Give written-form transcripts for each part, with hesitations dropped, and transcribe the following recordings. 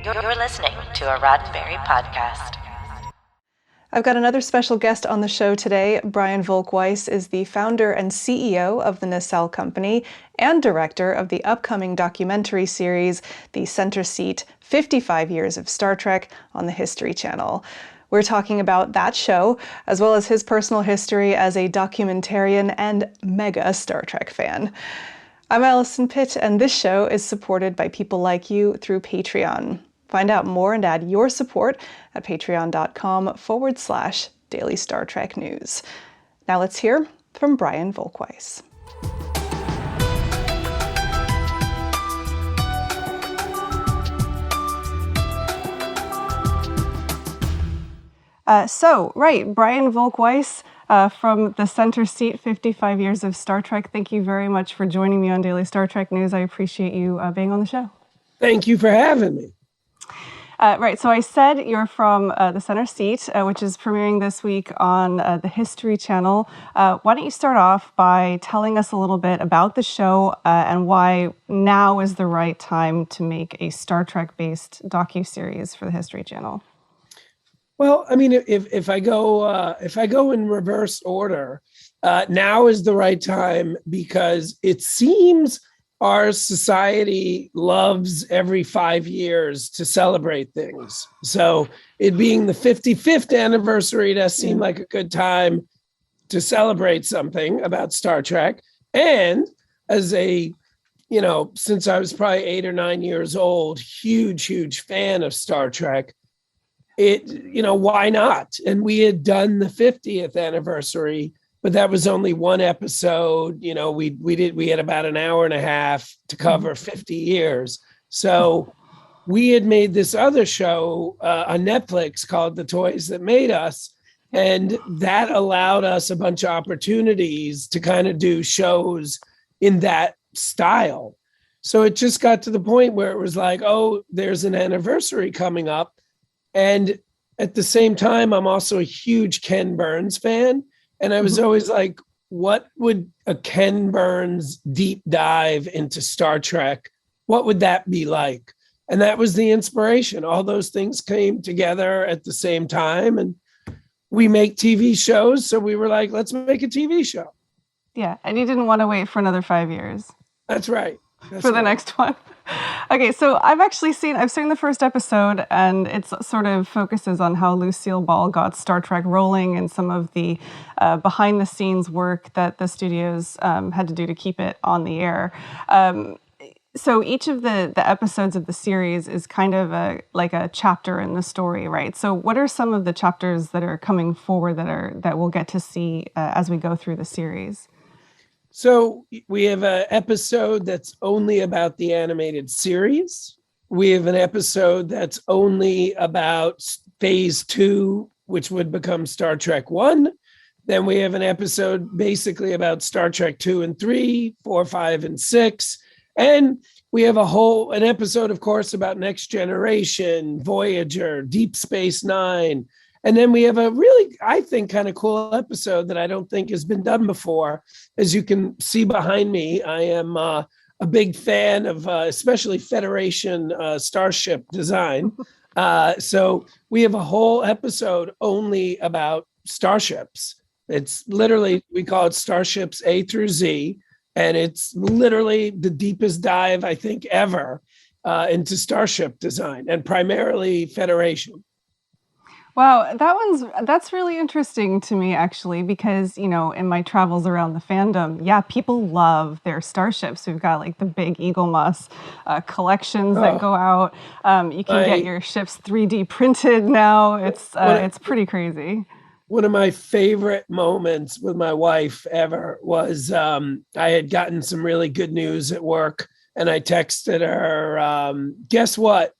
You're listening to a Roddenberry podcast. I've got another special guest on the show today. Brian Volk-Weiss is the founder and CEO of the Nacelle company and director of the upcoming documentary series, The Center Seat, 55 Years of Star Trek on the History Channel. We're talking about that show, as well as his personal history as a documentarian and mega Star Trek fan. I'm Alison Pitt, and this show is supported by people like you through Patreon. Find out more and add your support at patreon.com/Daily Star Trek News. Now let's hear from Brian Volk-Weiss. Brian Volk-Weiss from the Center Seat, 55 Years of Star Trek. Thank you very much for joining me on Daily Star Trek News. I appreciate you being on the show. Thank you for having me. So I said you're from the Center Seat, which is premiering this week on the History Channel. Why don't you start off by telling us a little bit about the show and why now is the right time to make a Star Trek-based docuseries for the History Channel? Well, I mean, if I go in reverse order, now is the right time because it seems our society loves every 5 years to celebrate things. So it being the 55th anniversary does seem like a good time to celebrate something about Star Trek. And as since I was probably 8 or 9 years old, huge fan of Star Trek, why not? And we had done the 50th anniversary, but that was only one episode. We had about an hour and a half to cover 50 years. So we had made this other show on Netflix called The Toys That Made Us. And that allowed us a bunch of opportunities to kind of do shows in that style. So it just got to the point where it was like, oh, there's an anniversary coming up. And at the same time, I'm also a huge Ken Burns fan. And I was always like, what would a Ken Burns deep dive into Star Trek, what would that be like? And that was the inspiration. All those things came together at the same time. And we make TV shows. So we were like, let's make a TV show. Yeah. And you didn't want to wait for another 5 years. That's right. For the next one. Okay, so I've seen the first episode, and it sort of focuses on how Lucille Ball got Star Trek rolling and some of the behind-the-scenes work that the studios had to do to keep it on the air. So each of the episodes of the series is kind of like a chapter in the story, right? So what are some of the chapters that are coming forward that we'll get to see as we go through the series? So we have an episode that's only about the animated series. We have an episode that's only about phase 2, which would become Star Trek 1. Then we have an episode basically about Star Trek 2 and 3, 4, 5, and 6. And we have an episode, of course, about Next Generation, Voyager, Deep Space Nine. And then we have a really, I think, kind of cool episode that I don't think has been done before. As you can see behind me, I am a big fan of especially Federation starship design. So we have a whole episode only about starships. It's literally, we call it Starships A through Z. And it's literally the deepest dive, I think, ever into starship design and primarily Federation. Wow, that's really interesting to me, actually, because, in my travels around the fandom, people love their starships. We've got like the big Eagle Moss collections that go out. You can get your ships 3D printed now. It's pretty crazy. One of my favorite moments with my wife ever was I had gotten some really good news at work, and I texted her, guess what?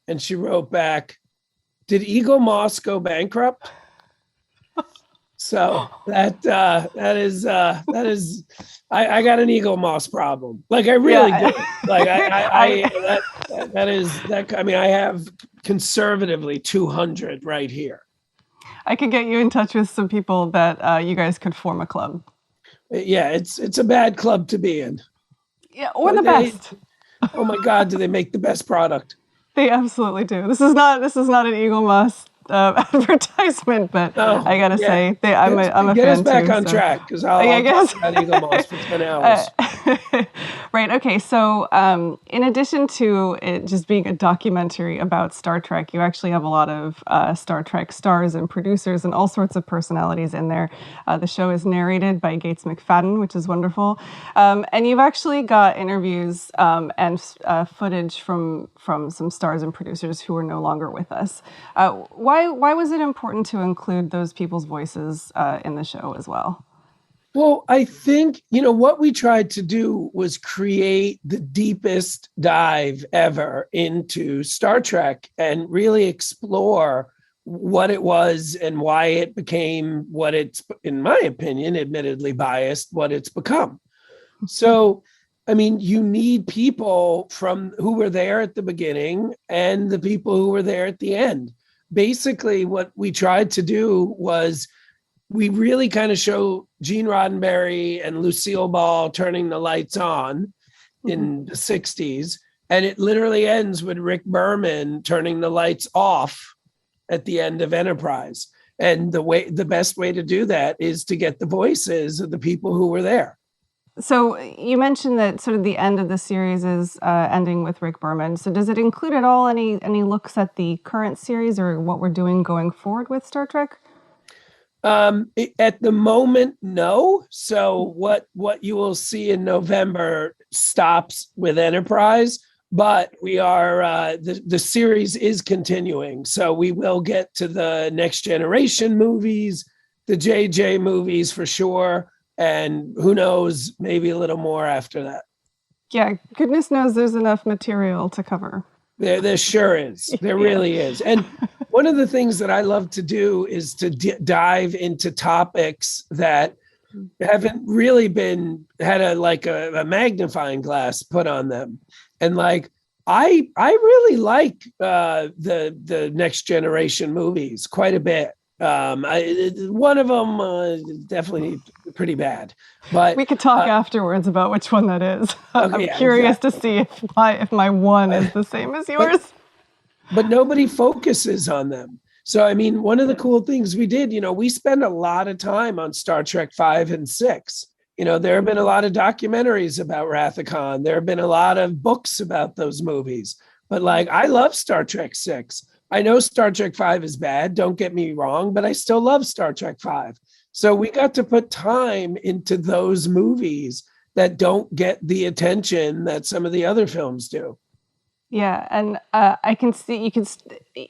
And she wrote back, did Eagle Moss go bankrupt? So that is I got an Eagle Moss problem. Like I really do. Like I have conservatively 200 right here. I could get you in touch with some people that you guys could form a club. Yeah, it's a bad club to be in. Yeah, or the best. Oh my God, do they make the best product? They absolutely do. This is not an Eagle Moss advertisement, but I gotta say, I'm a fan too. Get us back on track, because I'll talk about Eagle Moss for 10 hours. Right. Okay. So, in addition to it just being a documentary about Star Trek, you actually have a lot of Star Trek stars and producers and all sorts of personalities in there. The show is narrated by Gates McFadden, which is wonderful. And you've actually got interviews and footage from some stars and producers who are no longer with us. Why was it important to include those people's voices in the show as well? Well, I think, what we tried to do was create the deepest dive ever into Star Trek and really explore what it was and why it became what it's, in my opinion, admittedly biased, what it's become. So, I mean, you need people who were there at the beginning and the people who were there at the end. Basically, what we tried to do was we really kind of show Gene Roddenberry and Lucille Ball turning the lights on in the 60s. And it literally ends with Rick Berman turning the lights off at the end of Enterprise. And the best way to do that is to get the voices of the people who were there. So you mentioned that sort of the end of the series is ending with Rick Berman. So does it include at all any looks at the current series or what we're doing going forward with Star Trek? At the moment, no. So what you will see in November stops with Enterprise, but we are the series is continuing. So we will get to the Next Generation movies, the JJ movies for sure, and who knows, maybe a little more after that. Yeah, goodness knows there's enough material to cover. There sure is. There really is. And one of the things that I love to do is to dive into topics that haven't really had a magnifying glass put on them. And I really like the Next Generation movies quite a bit. One of them definitely pretty bad, but we could talk afterwards about which one that is. Okay, I'm curious to see if my one is the same as yours. But nobody focuses on them. So, I mean, one of the cool things we did, we spend a lot of time on Star Trek 5 and 6. There have been a lot of documentaries about Wrath of Khan. There have been a lot of books about those movies. But I love Star Trek 6. I know Star Trek 5 is bad, don't get me wrong, but I still love Star Trek 5. So we got to put time into those movies that don't get the attention that some of the other films do. Yeah, and I can see,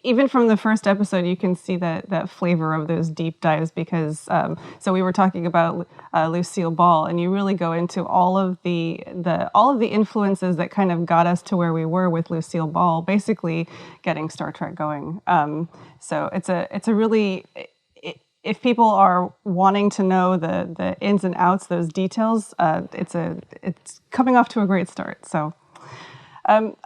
even from the first episode, you can see that flavor of those deep dives because, so we were talking about Lucille Ball, and you really go into all of the influences that kind of got us to where we were with Lucille Ball, basically getting Star Trek going. So it's a really, if people are wanting to know the ins and outs, those details, it's coming off to a great start. So.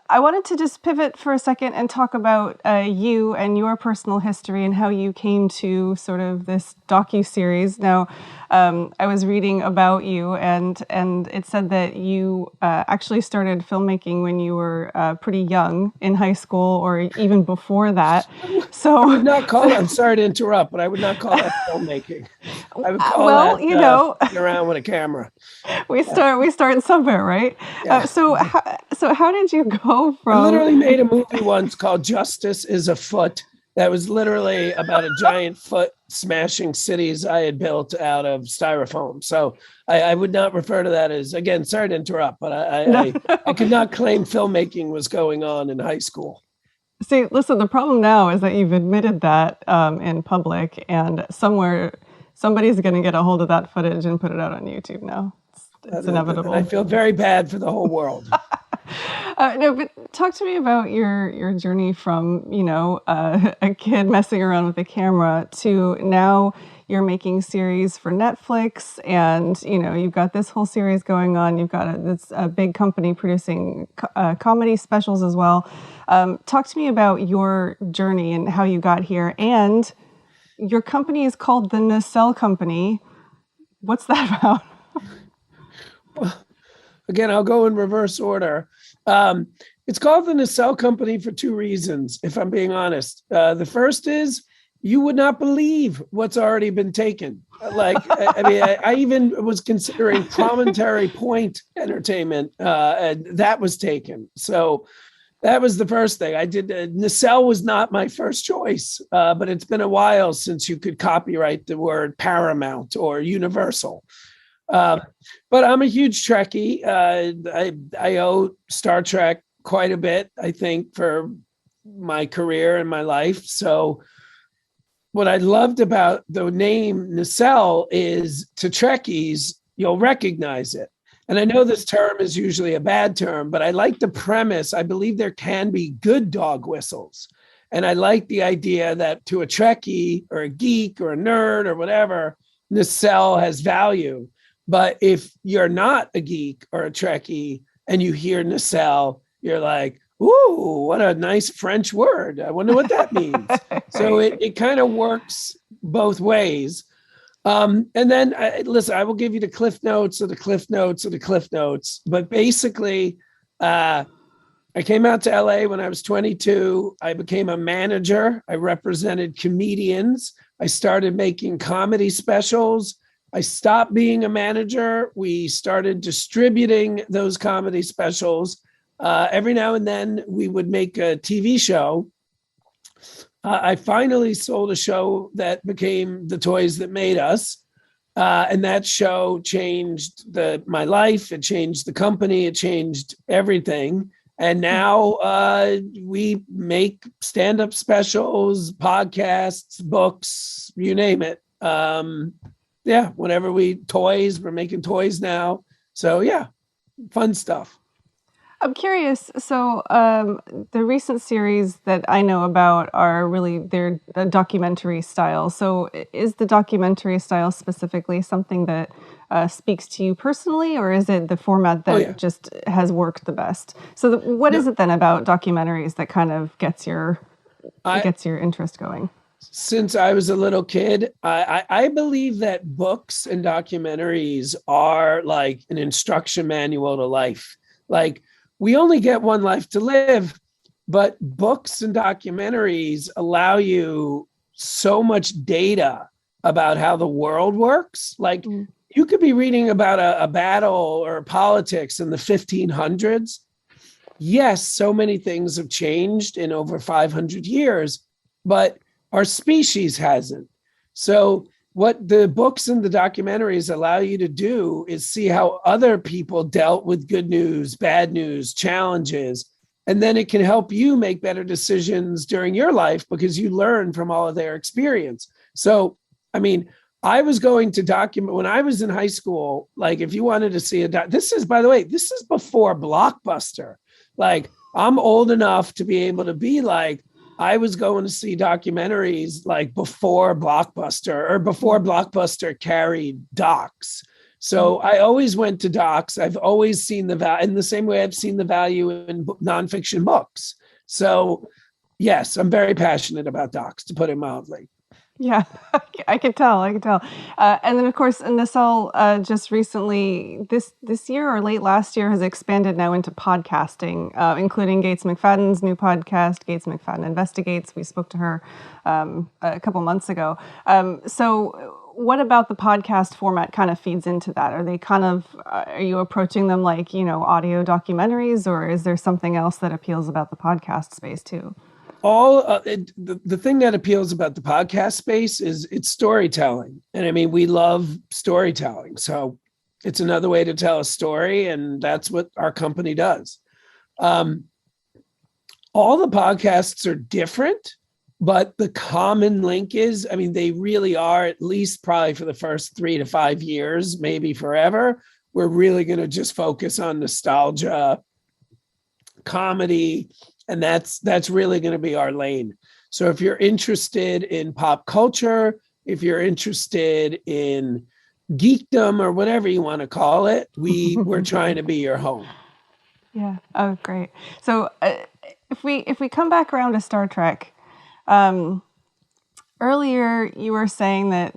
I wanted to just pivot for a second and talk about you and your personal history and how you came to sort of this docu-series. Now, I was reading about you, and it said that you actually started filmmaking when you were pretty young in high school or even before that. So I would not call I'm sorry to interrupt, but I would not call that filmmaking. I would call that sitting around with a camera. We start somewhere, right? Yeah. So how did you go from? I literally made a movie once called Justice is Afoot. That was literally about a giant foot smashing cities I had built out of styrofoam. So I would not refer to that as, again, sorry to interrupt, but I could not claim filmmaking was going on in high school. See, listen, the problem now is that you've admitted that in public, and somebody's going to get a hold of that footage and put it out on YouTube now. It's inevitable. I feel very bad for the whole world. No, but talk to me about your journey from, a kid messing around with a camera to now you're making series for Netflix, and, you've got this whole series going on. You've got this big company producing comedy specials as well. Talk to me about your journey and how you got here. And your company is called the Nacelle Company. What's that about? Well, again, I'll go in reverse order. It's called the Nacelle Company for two reasons, if I'm being honest. The first is you would not believe what's already been taken. I even was considering Promontory Point Entertainment, and that was taken. So that was the first thing I did. Nacelle was not my first choice, but it's been a while since you could copyright the word Paramount or Universal. But I'm a huge Trekkie. I owe Star Trek quite a bit, I think, for my career and my life. So what I loved about the name Nacelle is, to Trekkies, you'll recognize it. And I know this term is usually a bad term, but I like the premise. I believe there can be good dog whistles. And I like the idea that to a Trekkie or a geek or a nerd or whatever, Nacelle has value. But if you're not a geek or a Trekkie and you hear Nacelle, you're like, ooh, what a nice French word. I wonder what that means. So it kind of works both ways. And then, listen, I will give you the Cliff Notes of the Cliff Notes of the Cliff Notes. But basically, I came out to LA when I was 22. I became a manager. I represented comedians. I started making comedy specials. I stopped being a manager. We started distributing those comedy specials. Every now and then we would make a TV show. I finally sold a show that became The Toys That Made Us. And that show changed my life. It changed the company. It changed everything. And now we make stand-up specials, podcasts, books, you name it. Whenever we're making toys now. So yeah, fun stuff. I'm curious. So the recent series that I know about are really, they're a documentary style. So is the documentary style specifically something that speaks to you personally, or is it the format that just has worked the best? So what is it then about documentaries that kind of gets your interest going? Since I was a little kid, I believe that books and documentaries are like an instruction manual to life. Like, we only get one life to live, but books and documentaries allow you so much data about how the world works. Like, you could be reading about a battle or politics in the 1500s. Yes, so many things have changed in over 500 years, but our species hasn't. So what the books and the documentaries allow you to do is see how other people dealt with good news, bad news, challenges, and then it can help you make better decisions during your life because you learn from all of their experience. So, I mean, I was going to document when I was in high school. Like, if you wanted to see this is, by the way, this is before Blockbuster. Like, I'm old enough to be able to be like, I was going to see documentaries like before Blockbuster, or before Blockbuster carried docs. So I always went to docs. I've always seen the value in the same way I've seen the value in nonfiction books. So yes, I'm very passionate about docs, to put it mildly. Yeah, I could tell. And then, of course, Nacelle just recently, this year or late last year, has expanded now into podcasting, including Gates McFadden's new podcast, Gates McFadden Investigates. We spoke to her a couple months ago. So what about the podcast format kind of feeds into that? Are you approaching them like, audio documentaries, or is there something else that appeals about the podcast space too? The thing that appeals about the podcast space is it's storytelling. And I mean, we love storytelling. So it's another way to tell a story. And that's what our company does. All the podcasts are different, but the common link is, I mean, they really are, at least probably for the first 3 to 5 years, maybe forever. We're really going to just focus on nostalgia, comedy, and that's really going to be our lane. So if you're interested in pop culture, if you're interested in geekdom or whatever you want to call it, we're trying to be your home. Yeah. Oh, great. So if we come back around to Star Trek, Earlier, you were saying that,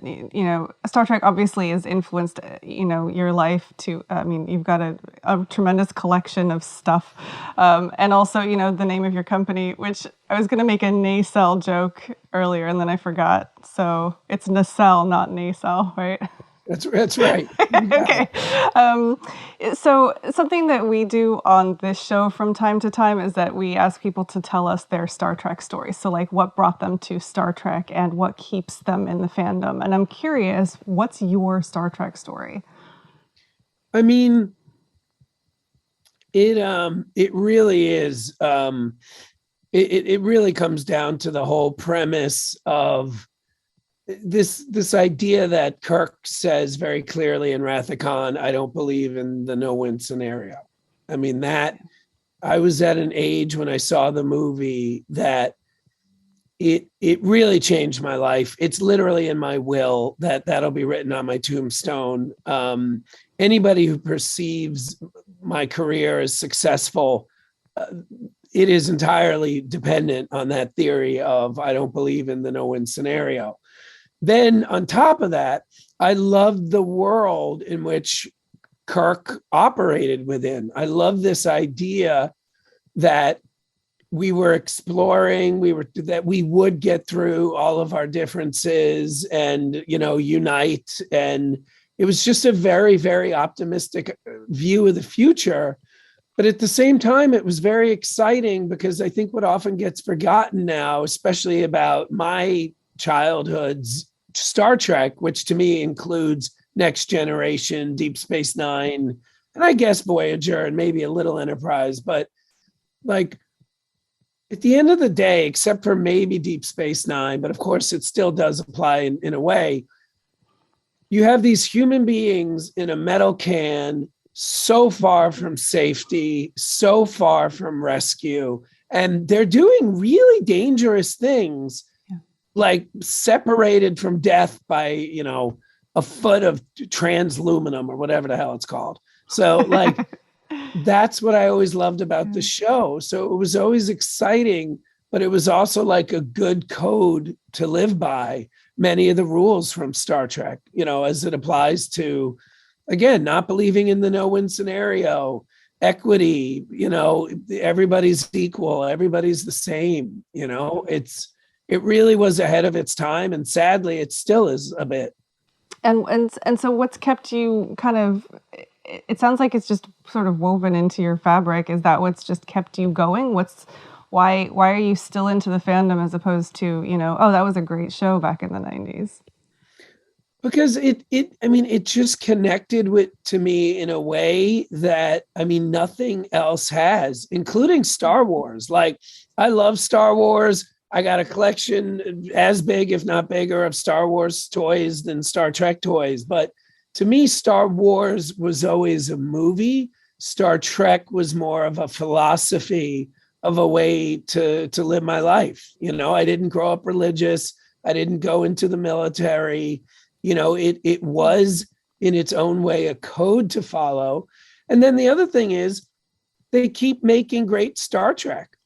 Star Trek obviously has influenced, your life to, you've got a tremendous collection of stuff. And also, the name of your company, which I was going to make a Nacelle joke earlier and then I forgot. So it's Nacelle, not Nacelle, right? That's right. Okay. So something that we do on this show from time to time is that we ask people to tell us their Star Trek stories. So like what brought them to Star Trek and what keeps them in the fandom. And I'm curious, what's your Star Trek story? I mean, it really is. It really comes down to the whole premise of this idea that Kirk says very clearly in Wrath of Khan, I don't believe in the no-win scenario. I mean, that I was at an age when I saw the movie that it really changed my life. It's literally in my will that'll be written on my tombstone. Anybody who perceives my career as successful, it is entirely dependent on that theory of I don't believe in the no-win scenario. Then on top of that, I loved the world in which Kirk operated within. I love this idea that we were exploring, that we would get through all of our differences and, unite. And it was just a very, very optimistic view of the future. But at the same time, it was very exciting because I think what often gets forgotten now, especially about my childhood's Star Trek, which to me includes Next Generation, Deep Space Nine, and I guess Voyager and maybe a little Enterprise. But like at the end of the day, except for maybe Deep Space Nine, but of course it still does apply in a way, you have these human beings in a metal can so far from safety, so far from rescue, and they're doing really dangerous things, like separated from death by, a foot of transaluminum or whatever the hell it's called. So like, that's what I always loved about the show. So it was always exciting, but it was also like a good code to live by many of the rules from Star Trek, as it applies to, again, not believing in the no-win scenario, equity, everybody's equal, everybody's the same, it really was ahead of its time, and sadly, it still is a bit. And so, what's kept you kind of? It sounds like it's just sort of woven into your fabric. Is that what's just kept you going? Why are you still into the fandom as opposed to that was a great show back in the 90s? Because it just connected to me in a way that nothing else has, including Star Wars. Like, I love Star Wars. I got a collection as big, if not bigger, of Star Wars toys than Star Trek toys. But to me, Star Wars was always a movie. Star Trek was more of a philosophy, of a way to live my life. I didn't grow up religious. I didn't go into the military. It was in its own way a code to follow. And then the other thing is they keep making great Star Trek.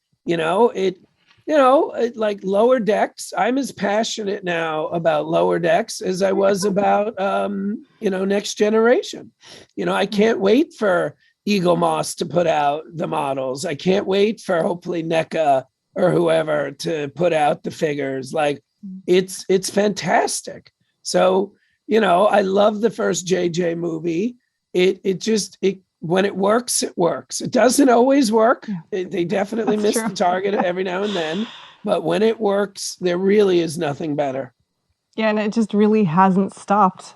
Like Lower Decks, I'm as passionate now about Lower Decks as I was about, Next Generation. I can't wait for Eagle Moss to put out the models. I can't wait for hopefully NECA or whoever to put out the figures. Like, it's fantastic. So, I love the first JJ movie. It when it works, it works. It doesn't always work. They definitely miss the target every now and then. But when it works, there really is nothing better. Yeah, and it just really hasn't stopped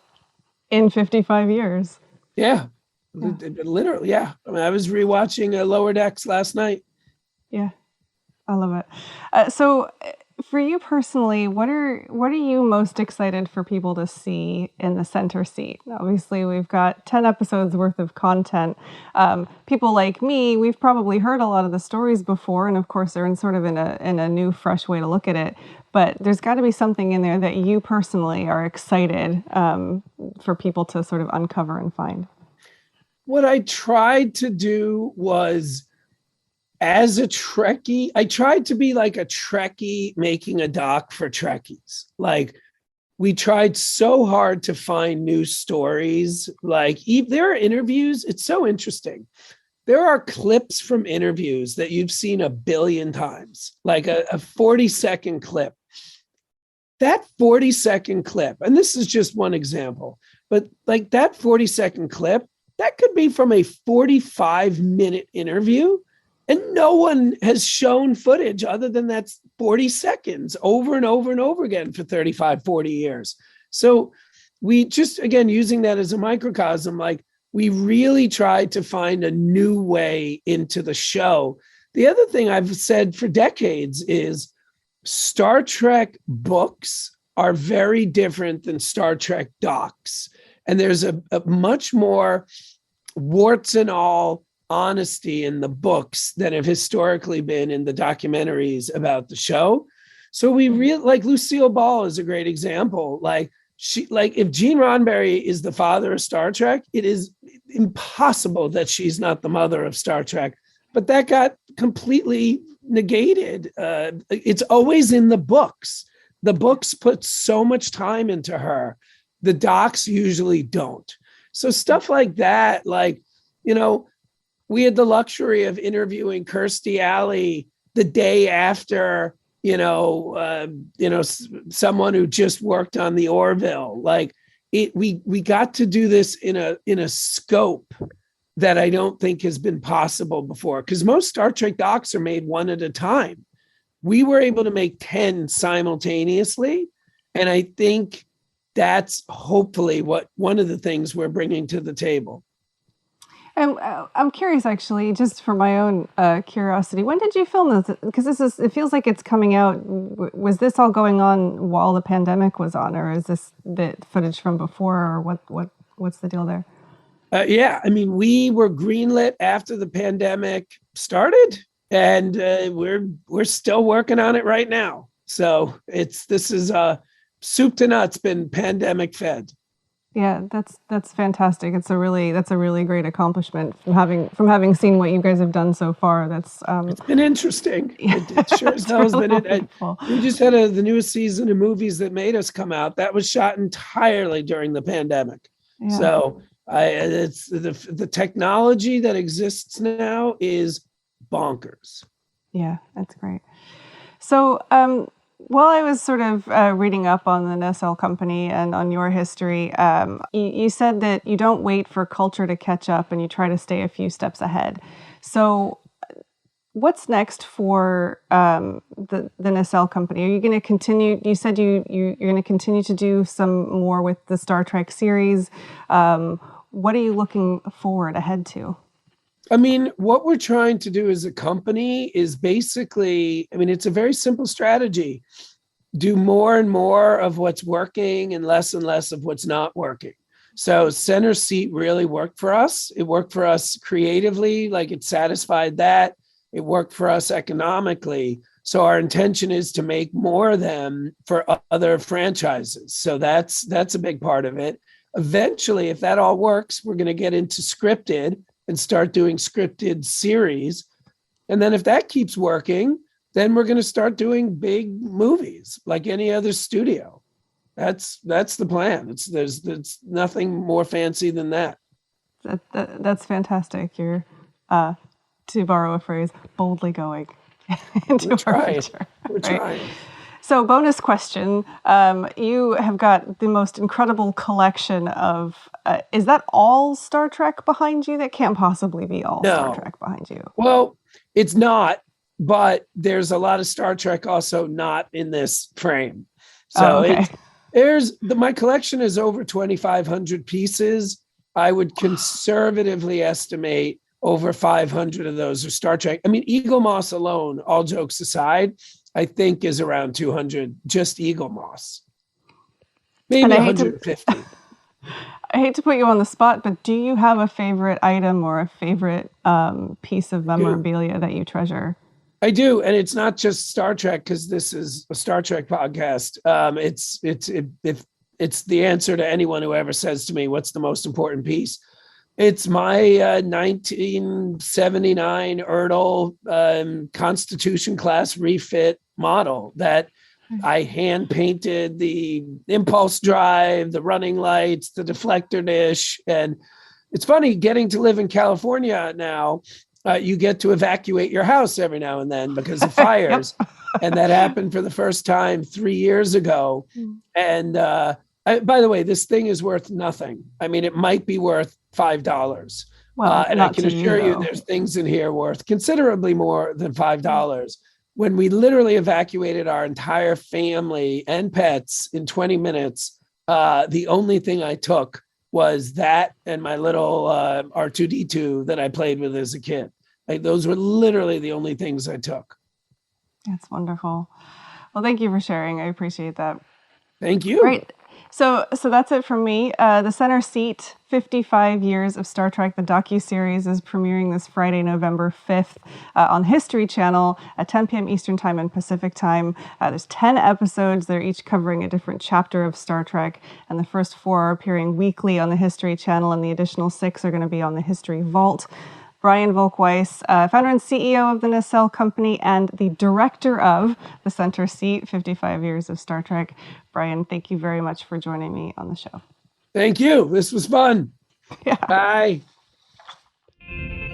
in 55 years. Yeah. Literally, yeah. I was rewatching Lower Decks last night. Yeah, I love it. So for you personally, what are you most excited for people to see in the center seat? Obviously, we've got 10 episodes worth of content. People like me, we've probably heard a lot of the stories before, and of course, they're in a new, fresh way to look at it. But there's got to be something in there that you personally are excited for people to sort of uncover and find. What I tried to do was as a Trekkie, I tried to be like a Trekkie making a doc for Trekkies. Like, we tried so hard to find new stories. Like, there are interviews. It's so interesting. There are clips from interviews that you've seen a billion times, like a 40-second clip. That 40-second clip, and this is just one example, but like that 40-second clip, that could be from a 45-minute interview. And no one has shown footage other than that's 40 seconds over and over and over again for 35, 40 years. So we just, again, using that as a microcosm, like, we really tried to find a new way into the show. The other thing I've said for decades is Star Trek books are very different than Star Trek docs. And there's a much more warts and all honesty in the books than have historically been in the documentaries about the show. So we really, like, Lucille Ball is a great example. Like, if Gene Roddenberry is the father of Star Trek, it is impossible that she's not the mother of Star Trek. But that got completely negated. It's always in the books. The books put so much time into her. The docs usually don't. So stuff like that, like, we had the luxury of interviewing Kirstie Alley the day after, someone who just worked on the Orville. Like, we got to do this in a scope that I don't think has been possible before, because most Star Trek docs are made one at a time. We were able to make 10 simultaneously, and I think that's hopefully one of the things we're bringing to the table. I'm curious, actually, just for my own curiosity. When did you film this? Because it feels like it's coming out. Was this all going on while the pandemic was on, or is this the footage from before, or what's the deal there? Yeah, I mean, we were greenlit after the pandemic started, and we're still working on it right now. So this is soup to nuts, been pandemic fed. Yeah, that's fantastic. That's a really great accomplishment from having seen what you guys have done so far. That's it's been interesting. It sure as hell has been. We just had the newest season of Movies That Made Us come out. That was shot entirely during the pandemic. Yeah. So it's the technology that exists now is bonkers. Yeah, that's great. So while I was sort of reading up on the Nacelle company and on your history, you said that you don't wait for culture to catch up and you try to stay a few steps ahead. So what's next for the Nacelle company? Are you going to continue? You said you're going to continue to do some more with the Star Trek series. What are you looking forward ahead to? I mean, what we're trying to do as a company is basically, it's a very simple strategy. Do more and more of what's working and less of what's not working. So Center Seat really worked for us. It worked for us creatively, like it satisfied that. It worked for us economically. So our intention is to make more of them for other franchises. So that's a big part of it. Eventually, if that all works, we're going to get into scripted and start doing scripted series. And then if that keeps working, then we're going to start doing big movies like any other studio. That's the plan. There's nothing more fancy than that. That's fantastic. You're, to borrow a phrase, boldly going into our future. We're trying. So, bonus question. You have got the most incredible collection of, is that all Star Trek behind you? That can't possibly be all Star Trek behind you. Well, it's not, but there's a lot of Star Trek also not in this frame. So my collection is over 2,500 pieces. I would conservatively estimate over 500 of those are Star Trek. Eagle Moss alone, all jokes aside, I think is around 200, just Eagle Moss. Maybe 150. I hate to put you on the spot, but do you have a favorite item or a favorite piece of memorabilia that you treasure? I do, and it's not just Star Trek because this is a Star Trek podcast. It's the answer to anyone who ever says to me, "What's the most important piece?" It's my 1979 Erdl Constitution class refit model that I hand painted the impulse drive, the running lights, the deflector dish. And it's funny getting to live in California now. You get to evacuate your house every now and then because of fires. Yep. And that happened for the first time 3 years ago. And by the way, this thing is worth nothing. I mean, it might be worth $5. Well, and I can assure you though. there's things in here worth considerably more than $5. When we literally evacuated our entire family and pets in 20 minutes, the only thing I took was that and my little R2D2 that I played with as a kid. Like, those were literally the only things I took. That's wonderful. Well, thank you for sharing. I appreciate that. Thank you. Right. So that's it from me. The Center Seat, 55 Years of Star Trek, the docuseries, is premiering this Friday, November 5th on History Channel at 10 p.m. Eastern Time and Pacific Time. There's 10 episodes. They're each covering a different chapter of Star Trek, and the first 4 are appearing weekly on the History Channel, and the additional 6 are going to be on the History Vault. Brian Volk-Weiss, founder and CEO of the Nacelle company and the director of the Center Seat, 55 Years of Star Trek. Brian, thank you very much for joining me on the show. Thank you. This was fun. Yeah. Bye.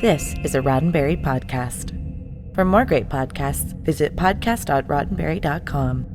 This is a Roddenberry podcast. For more great podcasts, visit podcast.roddenberry.com.